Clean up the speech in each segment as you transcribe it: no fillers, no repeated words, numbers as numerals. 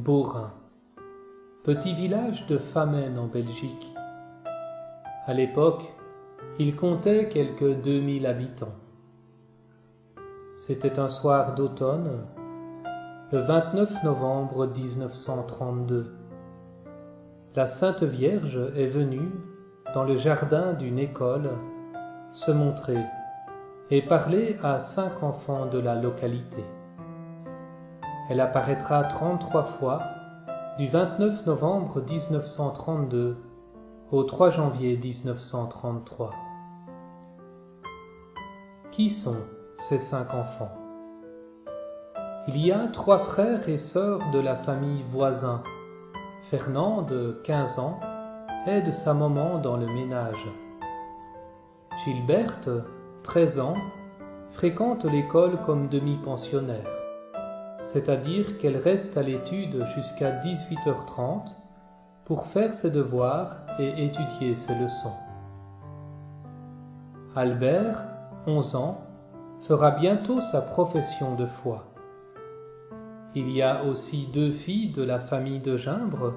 Beaurain, petit village de Famenne en Belgique. À l'époque, il comptait quelques 2000 habitants. C'était un soir d'automne, le 29 novembre 1932. La Sainte Vierge est venue, dans le jardin d'une école, se montrer et parler à 5 enfants de la localité. Elle apparaîtra 33 fois du 29 novembre 1932 au 3 janvier 1933. Qui sont ces 5 enfants? Il y a 3 frères et sœurs de la famille Voisin. Fernande, 15 ans, aide sa maman dans le ménage. Gilberte, 13 ans, fréquente l'école comme demi-pensionnaire, c'est-à-dire qu'elle reste à l'étude jusqu'à 18h30 pour faire ses devoirs et étudier ses leçons. Albert, 11 ans, fera bientôt sa profession de foi. Il y a aussi 2 filles de la famille de Gimbre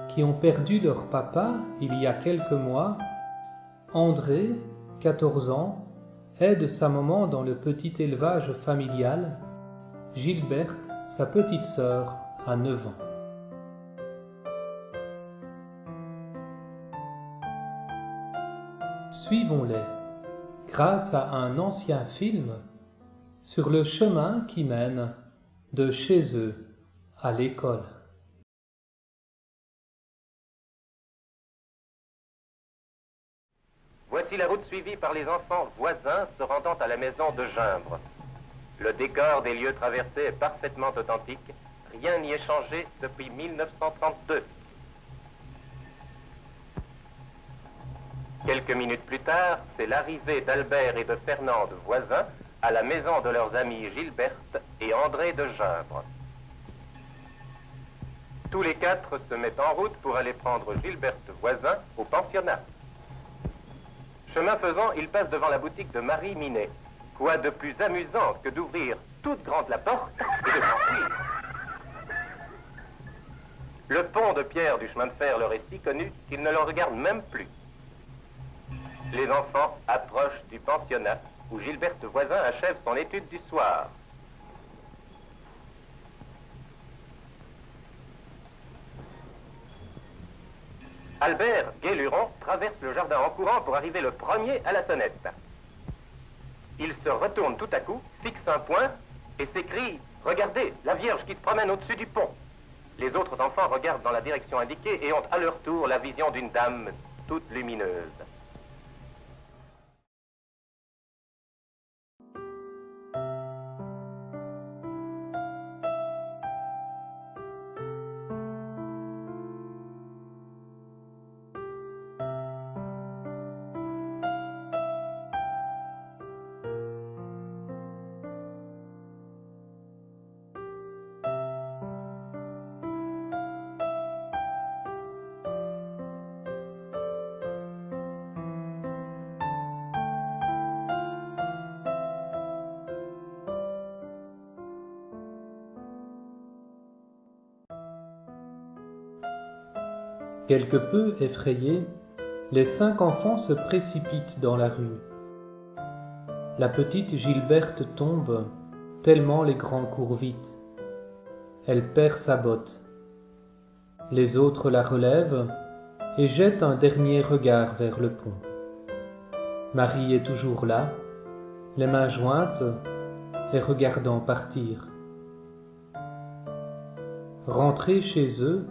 qui ont perdu leur papa il y a quelques mois. André, 14 ans, aide sa maman dans le petit élevage familial. Gilberte, sa petite sœur, a 9 ans. Suivons-les, grâce à un ancien film, sur le chemin qui mène de chez eux à l'école. Voici la route suivie par les enfants voisins se rendant à la maison de Gimbre. Le décor des lieux traversés est parfaitement authentique. Rien n'y est changé depuis 1932. Quelques minutes plus tard, c'est l'arrivée d'Albert et de Fernande voisins à la maison de leurs amis Gilberte et André de Gimbre. Tous les 4 se mettent en route pour aller prendre Gilberte voisin au pensionnat. Chemin faisant, ils passent devant la boutique de Marie Minet. Quoi de plus amusant que d'ouvrir toute grande la porte et de s'enfuir. Le pont de pierre du chemin de fer leur est si connu qu'ils ne le regardent même plus. Les enfants approchent du pensionnat où Gilberte voisin achève son étude du soir. Albert Guéluron traverse le jardin en courant pour arriver le premier à la sonnette. Il se retourne tout à coup, fixe un point et s'écrie « Regardez, la Vierge qui se promène au-dessus du pont !» Les autres enfants regardent dans la direction indiquée et ont à leur tour la vision d'une dame toute lumineuse. Quelque peu effrayés, les 5 enfants se précipitent dans la rue. La petite Gilberte tombe, tellement les grands courent vite. Elle perd sa botte. Les autres la relèvent et jettent un dernier regard vers le pont. Marie est toujours là, les mains jointes, les regardant partir. Rentrés chez eux,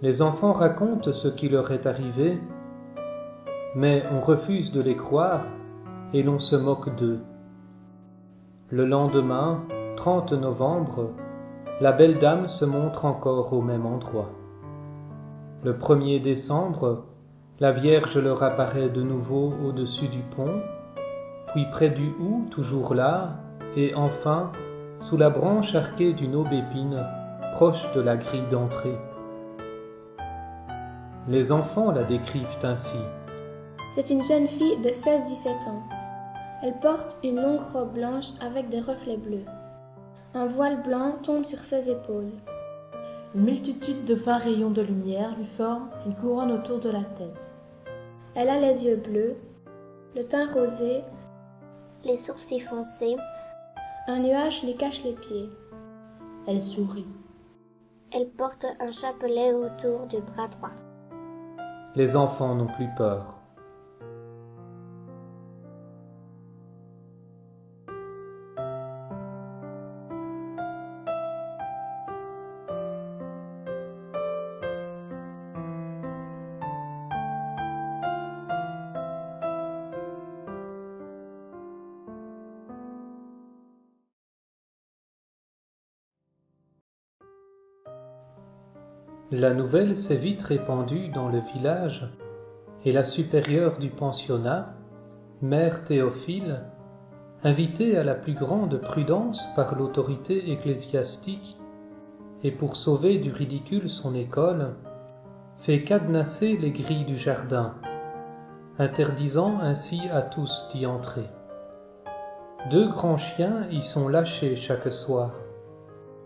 les enfants racontent ce qui leur est arrivé, mais on refuse de les croire et l'on se moque d'eux. Le lendemain, 30 novembre, la belle dame se montre encore au même endroit. Le 1er décembre, la Vierge leur apparaît de nouveau au-dessus du pont, puis près du hou, toujours là, et enfin, sous la branche arquée d'une aubépine, proche de la grille d'entrée. Les enfants la décrivent ainsi. C'est une jeune fille de 16-17 ans. Elle porte une longue robe blanche avec des reflets bleus. Un voile blanc tombe sur ses épaules. Une multitude de fins rayons de lumière lui forment une couronne autour de la tête. Elle a les yeux bleus, le teint rosé, les sourcils foncés. Un nuage lui cache les pieds. Elle sourit. Elle porte un chapelet autour du bras droit. Les enfants n'ont plus peur. La nouvelle s'est vite répandue dans le village et la supérieure du pensionnat, mère Théophile, invitée à la plus grande prudence par l'autorité ecclésiastique et pour sauver du ridicule son école, fait cadenasser les grilles du jardin, interdisant ainsi à tous d'y entrer. 2 grands chiens y sont lâchés chaque soir.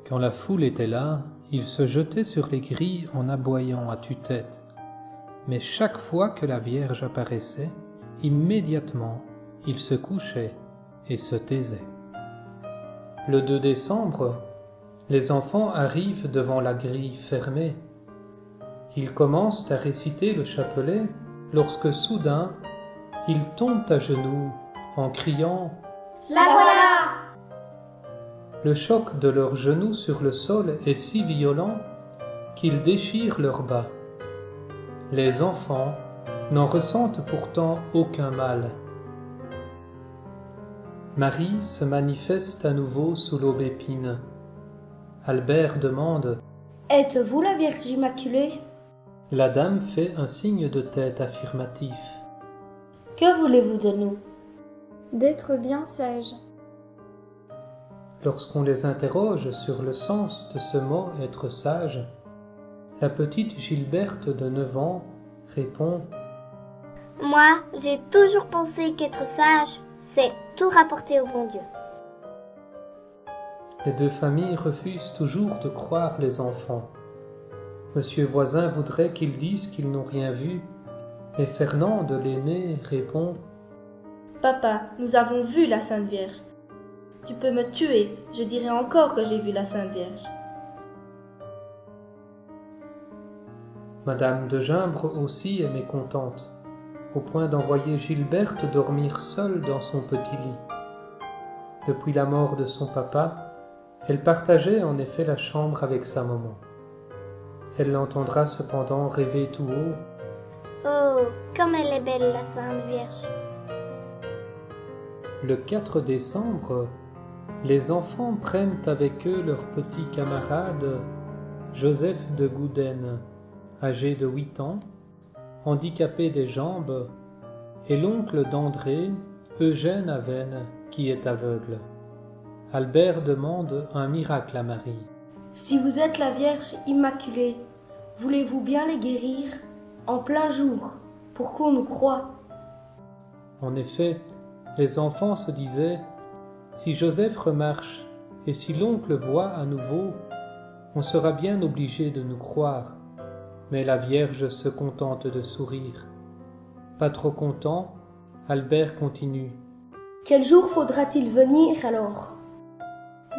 Quand la foule était là, ils se jetaient sur les grilles en aboyant à tue-tête. Mais chaque fois que la Vierge apparaissait, immédiatement, ils se couchaient et se taisaient. Le 2 décembre, les enfants arrivent devant la grille fermée. Ils commencent à réciter le chapelet lorsque soudain, ils tombent à genoux en criant « La voilà !» Le choc de leurs genoux sur le sol est si violent qu'ils déchirent leurs bas. Les enfants n'en ressentent pourtant aucun mal. Marie se manifeste à nouveau sous l'aubépine. Albert demande « Êtes-vous la Vierge Immaculée ?» La dame fait un signe de tête affirmatif. « Que voulez-vous de nous ?»« D'être bien sages. » Lorsqu'on les interroge sur le sens de ce mot « être sage », la petite Gilberte de 9 ans répond « Moi, j'ai toujours pensé qu'être sage, c'est tout rapporter au bon Dieu. » Les 2 familles refusent toujours de croire les enfants. Monsieur Voisin voudrait qu'ils disent qu'ils n'ont rien vu, et Fernande, l'aîné, répond « Papa, nous avons vu la Sainte Vierge. Tu peux me tuer, je dirai encore que j'ai vu la Sainte Vierge. » Madame de Gimbre aussi est mécontente, au point d'envoyer Gilberte dormir seule dans son petit lit. Depuis la mort de son papa, elle partageait en effet la chambre avec sa maman. Elle l'entendra cependant rêver tout haut. « Oh, comme elle est belle, la Sainte Vierge !» Le 4 décembre, les enfants prennent avec eux leur petit camarade Joseph de Gouden, âgé de 8 ans, handicapé des jambes, et l'oncle d'André, Eugène Aven, qui est aveugle. Albert demande un miracle à Marie. « Si vous êtes la Vierge Immaculée, voulez-vous bien les guérir en plein jour, pour qu'on nous croie ?» En effet, les enfants se disaient « Si Joseph remarche et si l'oncle voit à nouveau, on sera bien obligé de nous croire. » Mais la Vierge se contente de sourire. Pas trop content, Albert continue. « Quel jour faudra-t-il venir alors ?»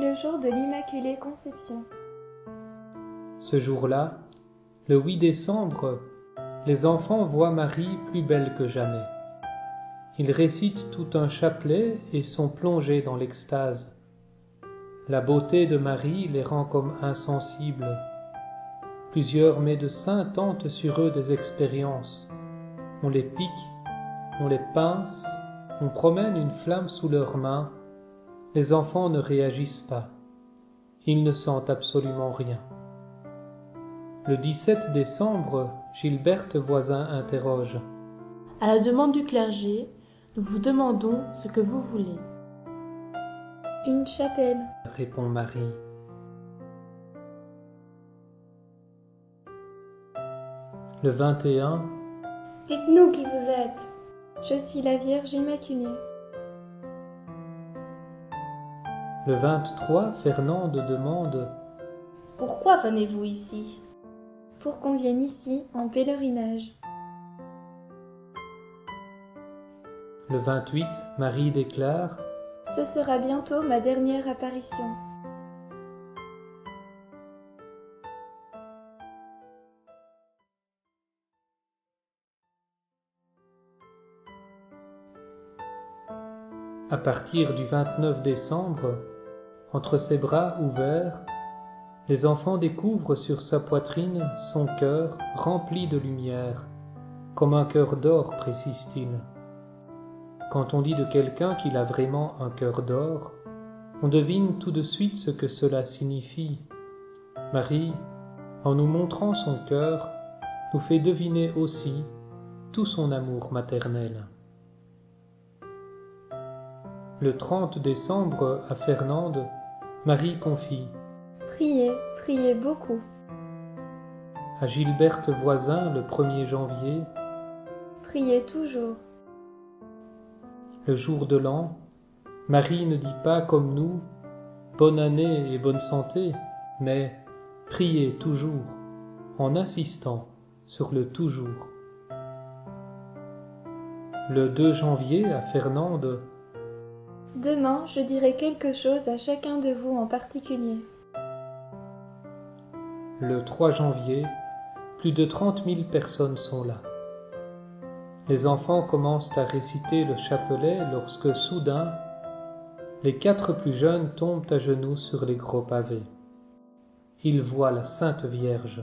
Le jour de l'Immaculée Conception. Ce jour-là, le 8 décembre, les enfants voient Marie plus belle que jamais. Ils récitent tout un chapelet et sont plongés dans l'extase. La beauté de Marie les rend comme insensibles. Plusieurs médecins tentent sur eux des expériences. On les pique, on les pince, on promène une flamme sous leurs mains. Les enfants ne réagissent pas. Ils ne sentent absolument rien. Le 17 décembre, Gilberte Voisin interroge. « À la demande du clergé, nous vous demandons ce que vous voulez. »« Une chapelle, » répond Marie. Le 21, « Dites-nous qui vous êtes. Je suis la Vierge Immaculée. » Le 23, Fernande demande. Pourquoi venez-vous ici? Pour qu'on vienne ici en pèlerinage. Le 28, Marie déclare: Ce sera bientôt ma dernière apparition. À partir du 29 décembre, entre ses bras ouverts, les enfants découvrent sur sa poitrine son cœur rempli de lumière, comme un cœur d'or, précise-t-il. Quand on dit de quelqu'un qu'il a vraiment un cœur d'or, on devine tout de suite ce que cela signifie. Marie, en nous montrant son cœur, nous fait deviner aussi tout son amour maternel. Le 30 décembre, à Fernande, Marie confie: Priez, priez beaucoup. À Gilberte Voisin, le 1er janvier, Priez toujours. le jour de l'an, Marie ne dit pas comme nous « bonne année et bonne santé », mais « priez toujours », en insistant sur le « toujours ». Le 2 janvier, à Fernande, Demain, je dirai quelque chose à chacun de vous en particulier. le 3 janvier, plus de 30 000 personnes sont là. Les enfants commencent à réciter le chapelet lorsque, soudain, les 4 plus jeunes tombent à genoux sur les gros pavés. Ils voient la Sainte Vierge.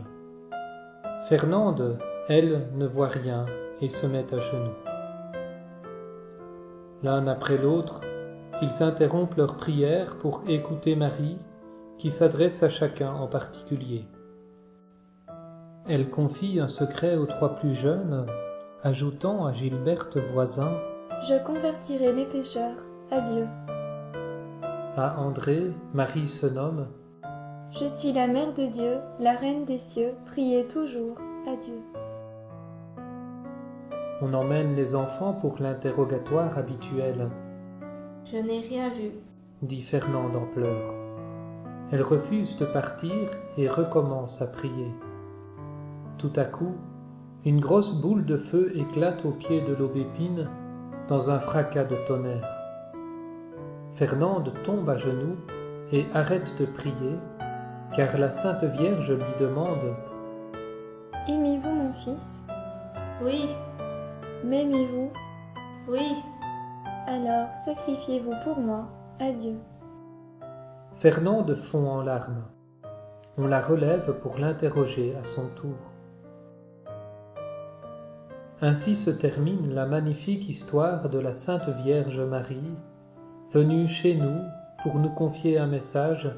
Fernande, elle, ne voit rien et se met à genoux. L'un après l'autre, ils interrompent leur prière pour écouter Marie, qui s'adresse à chacun en particulier. Elle confie un secret aux 3 plus jeunes, ajoutant à Gilberte Voisin: Je convertirai les pécheurs. Adieu. À André, Marie se nomme: Je suis la Mère de Dieu, la Reine des cieux. Priez toujours. Adieu. On emmène les enfants pour l'interrogatoire habituel, Je n'ai rien vu. dit Fernande en pleurs. Elle refuse de partir et recommence à prier. Tout à coup, une grosse boule de feu éclate au pied de l'aubépine dans un fracas de tonnerre. Fernande tombe à genoux et arrête de prier, car la Sainte Vierge lui demande: Aimez-vous mon fils? Oui, M'aimez-vous? oui. Alors sacrifiez-vous pour moi. Adieu. Fernande fond en larmes. On la relève pour l'interroger à son tour. Ainsi se termine la magnifique histoire de la Sainte Vierge Marie, venue chez nous pour nous confier un message,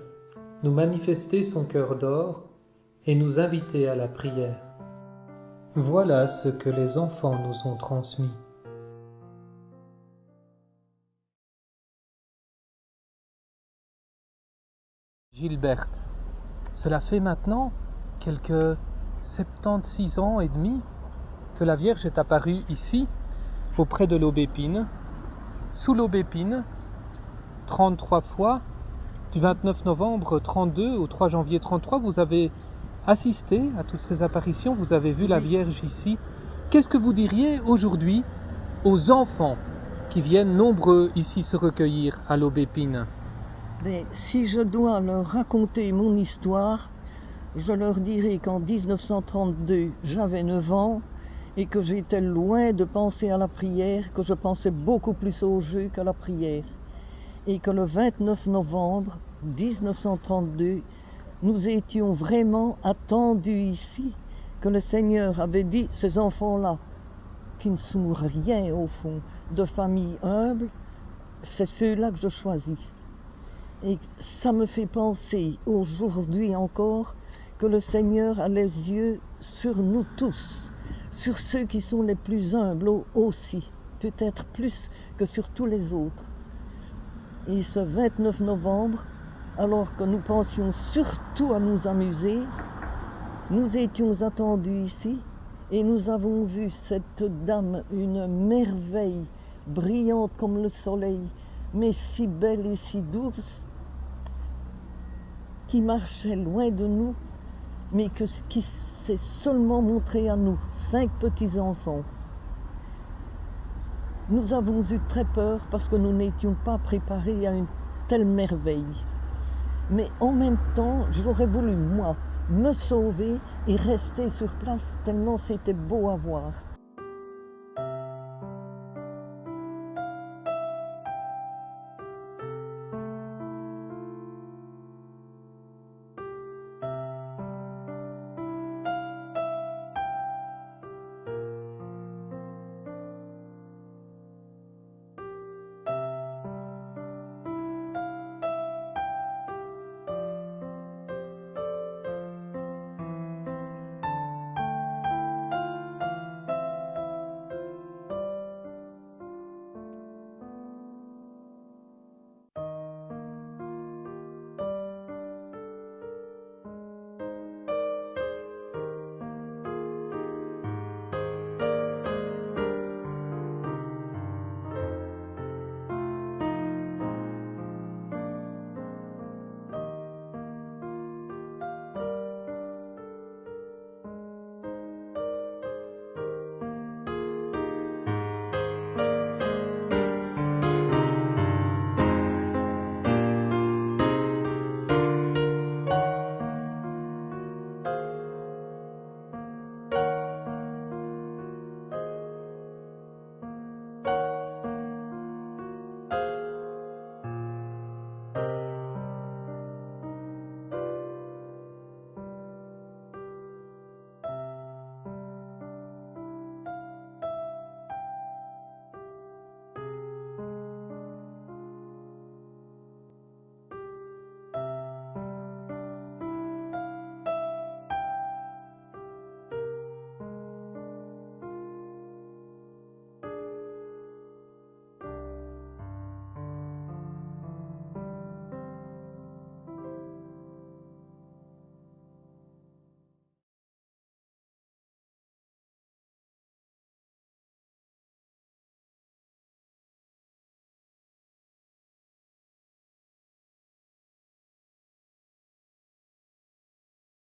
nous manifester son cœur d'or et nous inviter à la prière. Voilà ce que les enfants nous ont transmis. Gilberte, cela fait maintenant quelques 76 ans et demi que la Vierge est apparue ici, auprès de l'aubépine, sous l'aubépine, 33 fois, du 29 novembre 32 au 3 janvier 33, vous avez assisté à toutes ces apparitions, vous avez vu la Vierge ici. Qu'est-ce que vous diriez aujourd'hui aux enfants qui viennent nombreux ici se recueillir à l'aubépine? Mais si je dois leur raconter mon histoire, je leur dirai qu'en 1932, j'avais 9 ans et que j'étais loin de penser à la prière, que je pensais beaucoup plus au jeu qu'à la prière. Et que le 29 novembre 1932, nous étions vraiment attendus ici, que le Seigneur avait dit, ces enfants-là, qui ne sont rien au fond, de famille humble, c'est ceux-là que je choisis. Et ça me fait penser aujourd'hui encore que le Seigneur a les yeux sur nous tous, sur ceux qui sont les plus humbles aussi, peut-être plus que sur tous les autres. Et ce 29 novembre, alors que nous pensions surtout à nous amuser, nous étions attendus ici et nous avons vu cette dame, une merveille, brillante comme le soleil, mais si belle et si douce, qui marchait loin de nous, mais qui s'est seulement montré à nous, 5 petits-enfants. Nous avons eu très peur parce que nous n'étions pas préparés à une telle merveille. Mais en même temps, j'aurais voulu, moi, me sauver et rester sur place tellement c'était beau à voir.